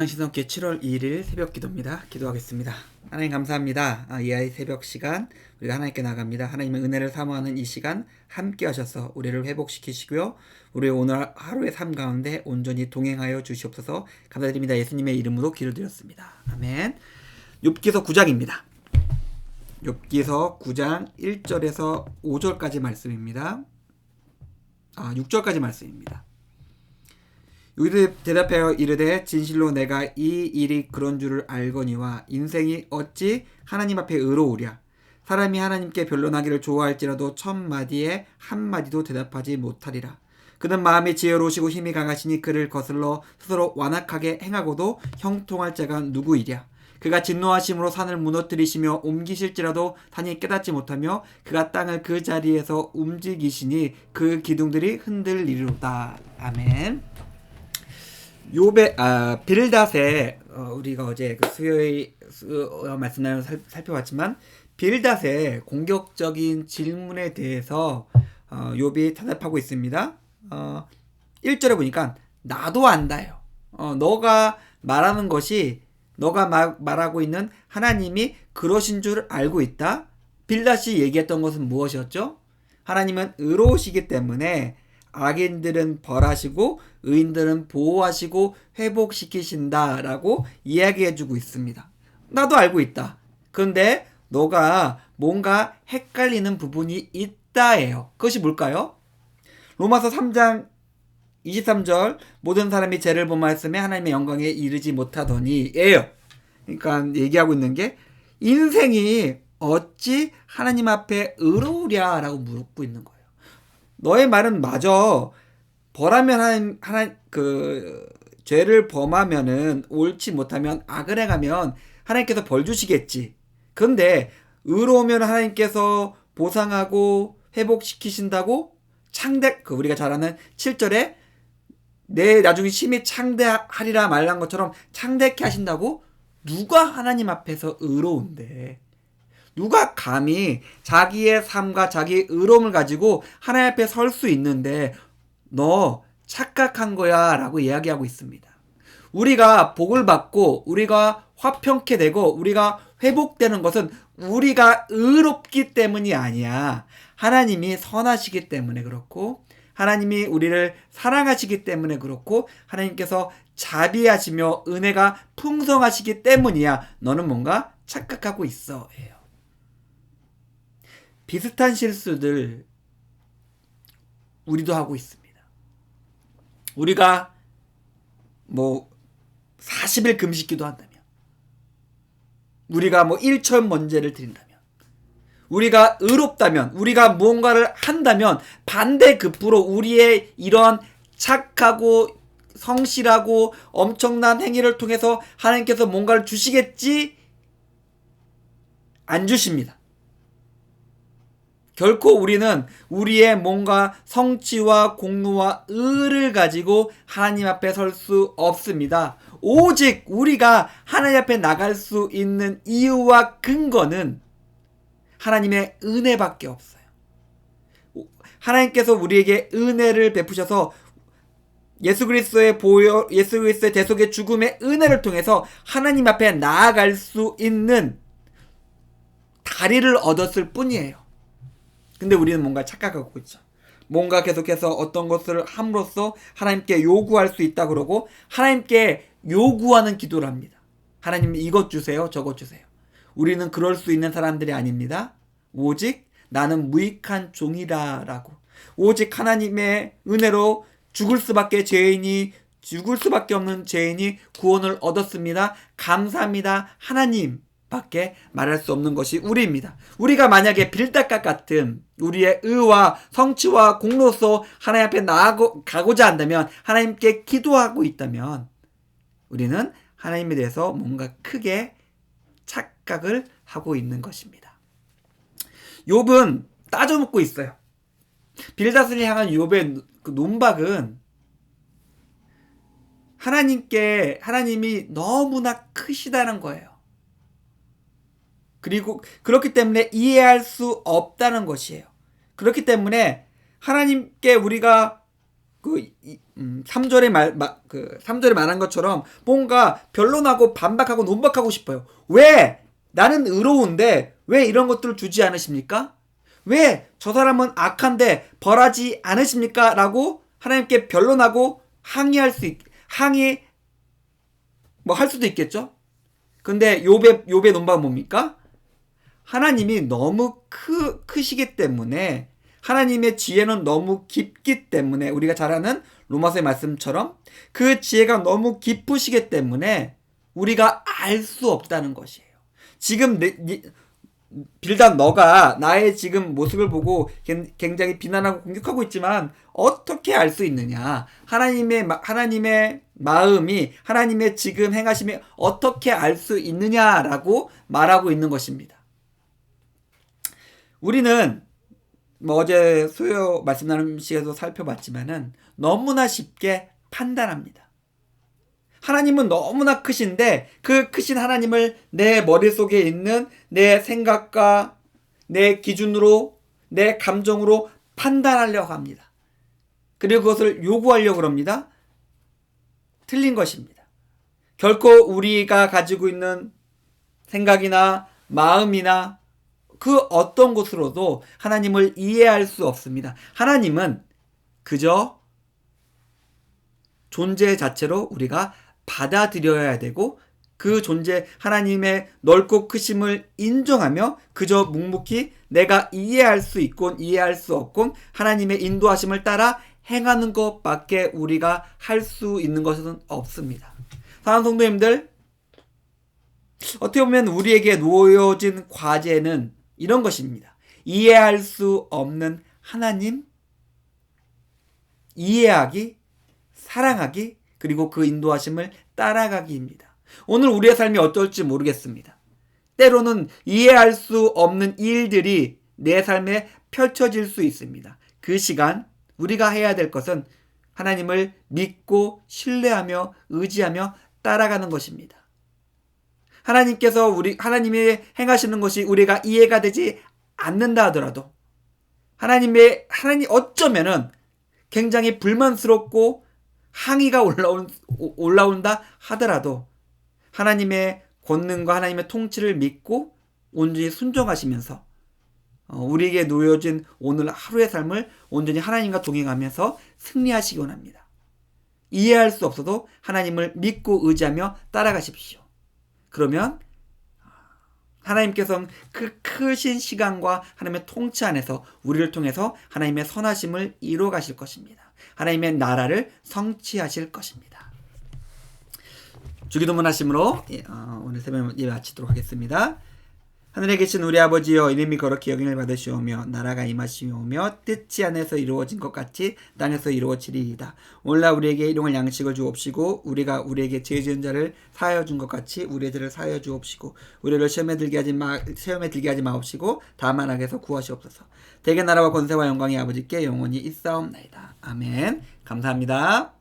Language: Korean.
신성께 7월 2일 새벽 기도입니다. 기도하겠습니다. 하나님 감사합니다. 이 아이 새벽 시간 우리가 하나님께 나갑니다. 하나님의 은혜를 사모하는 이 시간 함께 하셔서 우리를 회복시키시고요. 우리의 오늘 하루의 삶 가운데 온전히 동행하여 주시옵소서. 감사드립니다. 예수님의 이름으로 기도드렸습니다. 아멘. 욥기서 9장입니다. 욥기서 9장 1절에서 5절까지 말씀입니다. 6절까지 말씀입니다. 여기서 대답하여 이르되 진실로 내가 이 일이 그런 줄을 알거니와 인생이 어찌 하나님 앞에 의로우랴. 사람이 하나님께 변론하기를 좋아할지라도 천마디에 한마디도 대답하지 못하리라. 그는 마음이 지혜로우시고 힘이 강하시니 그를 거슬러 스스로 완악하게 행하고도 형통할 자가 누구이랴. 그가 진노하심으로 산을 무너뜨리시며 옮기실지라도 산이 깨닫지 못하며 그가 땅을 그 자리에서 움직이시니 그 기둥들이 흔들리리로다. 아멘. 욥의 빌닷의 우리가 어제 그 수요일 말씀 나눠 살펴봤지만 빌닷의 공격적인 질문에 대해서 욥이 대답하고 있습니다. 1절에 보니까 나도 안다요. 너가 말하는 것이 너가 말하고 있는 하나님이 그러신 줄 알고 있다. 빌닷이 얘기했던 것은 무엇이었죠? 하나님은 의로우시기 때문에 악인들은 벌하시고 의인들은 보호하시고 회복시키신다라고 이야기해주고 있습니다. 나도 알고 있다. 그런데 너가 뭔가 헷갈리는 부분이 있다예요. 그것이 뭘까요? 로마서 3장 23절 모든 사람이 죄를 범하였으며 하나님의 영광에 이르지 못하더니 예요. 그러니까 얘기하고 있는 게 인생이 어찌 하나님 앞에 의로우랴라고 물고 있는 거예요. 너의 말은 맞아. 벌하면 죄를 범하면은 옳지 못하면 악을 행하면 하나님께서 벌 주시겠지. 그런데 의로우면 하나님께서 보상하고 회복시키신다고 우리가 잘 아는 7절에 내 나중에 심히 창대하리라 말한 것처럼 창대케 하신다고? 누가 하나님 앞에서 의로운데? 누가 감히 자기의 삶과 자기의 의로움을 가지고 하나님 앞에 설 수 있는데 너 착각한 거야 라고 이야기하고 있습니다. 우리가 복을 받고 우리가 화평케 되고 우리가 회복되는 것은 우리가 의롭기 때문이 아니야. 하나님이 선하시기 때문에 그렇고 하나님이 우리를 사랑하시기 때문에 그렇고 하나님께서 자비하시며 은혜가 풍성하시기 때문이야. 너는 뭔가 착각하고 있어. 비슷한 실수들 우리도 하고 있습니다. 우리가 40일 금식기도 한다면 우리가 1천 번제를 드린다면 우리가 의롭다면 우리가 무언가를 한다면 반대급부로 우리의 이런 착하고 성실하고 엄청난 행위를 통해서 하나님께서 뭔가를 주시겠지? 안 주십니다. 결코 우리는 우리의 뭔가 성취와 공로와 의를 가지고 하나님 앞에 설 수 없습니다. 오직 우리가 하나님 앞에 나갈 수 있는 이유와 근거는 하나님의 은혜밖에 없어요. 하나님께서 우리에게 은혜를 베푸셔서 예수 그리스도의 대속의 죽음의 은혜를 통해서 하나님 앞에 나아갈 수 있는 다리를 얻었을 뿐이에요. 근데 우리는 뭔가 착각하고 있죠. 뭔가 계속해서 어떤 것을 함으로써 하나님께 요구할 수 있다 그러고 하나님께 요구하는 기도를 합니다. 하나님 이것 주세요, 저것 주세요. 우리는 그럴 수 있는 사람들이 아닙니다. 오직 나는 무익한 종이다라고. 오직 하나님의 은혜로 죽을 수밖에 없는 죄인이 구원을 얻었습니다. 감사합니다. 하나님. 밖에 말할 수 없는 것이 우리입니다. 우리가 만약에 빌닷과 같은 우리의 의와 성취와 공로서 하나님 앞에 나아가고자 한다면 하나님께 기도하고 있다면 우리는 하나님에 대해서 뭔가 크게 착각을 하고 있는 것입니다. 욥은 따져묻고 있어요. 빌닷을 향한 욥의 그 논박은 하나님이 너무나 크시다는 거예요. 그리고 그렇기 때문에 이해할 수 없다는 것이에요. 그렇기 때문에 하나님께 우리가 3절에 3절에 말한 것처럼 뭔가 변론하고 반박하고 논박하고 싶어요. 왜? 나는 의로운데 왜 이런 것들을 주지 않으십니까? 왜 저 사람은 악한데 벌하지 않으십니까? 라고 하나님께 변론하고 항의 뭐 할 수도 있겠죠. 근데 욥의 논박은 뭡니까? 하나님이 너무 크시기 때문에, 하나님의 지혜는 너무 깊기 때문에, 우리가 잘 아는 로마서의 말씀처럼 그 지혜가 너무 깊으시기 때문에 우리가 알 수 없다는 것이에요. 지금 빌단 너가 나의 지금 모습을 보고 굉장히 비난하고 공격하고 있지만 어떻게 알 수 있느냐? 하나님의 마음이, 하나님의 지금 행하심이 어떻게 알 수 있느냐라고 말하고 있는 것입니다. 우리는 어제 수요 말씀 나눔 시에서 살펴봤지만은 너무나 쉽게 판단합니다. 하나님은 너무나 크신데 그 크신 하나님을 내 머릿속에 있는 내 생각과 내 기준으로, 내 감정으로 판단하려고 합니다. 그리고 그것을 요구하려고 합니다. 틀린 것입니다. 결코 우리가 가지고 있는 생각이나 마음이나 그 어떤 것으로도 하나님을 이해할 수 없습니다. 하나님은 그저 존재 자체로 우리가 받아들여야 되고, 그 존재 하나님의 넓고 크심을 인정하며 그저 묵묵히 내가 이해할 수 있건 이해할 수 없건 하나님의 인도하심을 따라 행하는 것밖에 우리가 할 수 있는 것은 없습니다. 사랑하는 성도님들, 어떻게 보면 우리에게 놓여진 과제는 이런 것입니다. 이해할 수 없는 하나님, 이해하기, 사랑하기, 그리고 그 인도하심을 따라가기입니다. 오늘 우리의 삶이 어떨지 모르겠습니다. 때로는 이해할 수 없는 일들이 내 삶에 펼쳐질 수 있습니다. 그 시간 우리가 해야 될 것은 하나님을 믿고 신뢰하며 의지하며 따라가는 것입니다. 하나님이 행하시는 것이 우리가 이해가 되지 않는다 하더라도, 하나님 어쩌면은 굉장히 불만스럽고 항의가 올라온다 하더라도 하나님의 권능과 하나님의 통치를 믿고 온전히 순종하시면서 우리에게 놓여진 오늘 하루의 삶을 온전히 하나님과 동행하면서 승리하시기 원합니다. 이해할 수 없어도 하나님을 믿고 의지하며 따라가십시오. 그러면 하나님께서는 그 크신 시간과 하나님의 통치 안에서 우리를 통해서 하나님의 선하심을 이루어 가실 것입니다. 하나님의 나라를 성취하실 것입니다. 주기도문 하심으로 오늘 새벽 예배 마치도록 하겠습니다. 하늘에 계신 우리 아버지여, 이름이 거룩히 여김을 받으시오며 나라가 임하시오며 뜻이 안에서 이루어진 것 같이 땅에서 이루어지리이다. 오늘날 우리에게 일용할 양식을 주옵시고 우리가 우리에게 죄 지은 자를 사하여 준 것 같이 우리의 죄를 사하여 주옵시고 우리를 시험에 들게 하지 마옵시고 다만 악에서 구하시옵소서. 대개 나라와 권세와 영광이 아버지께 영원히 있사옵나이다. 아멘. 감사합니다.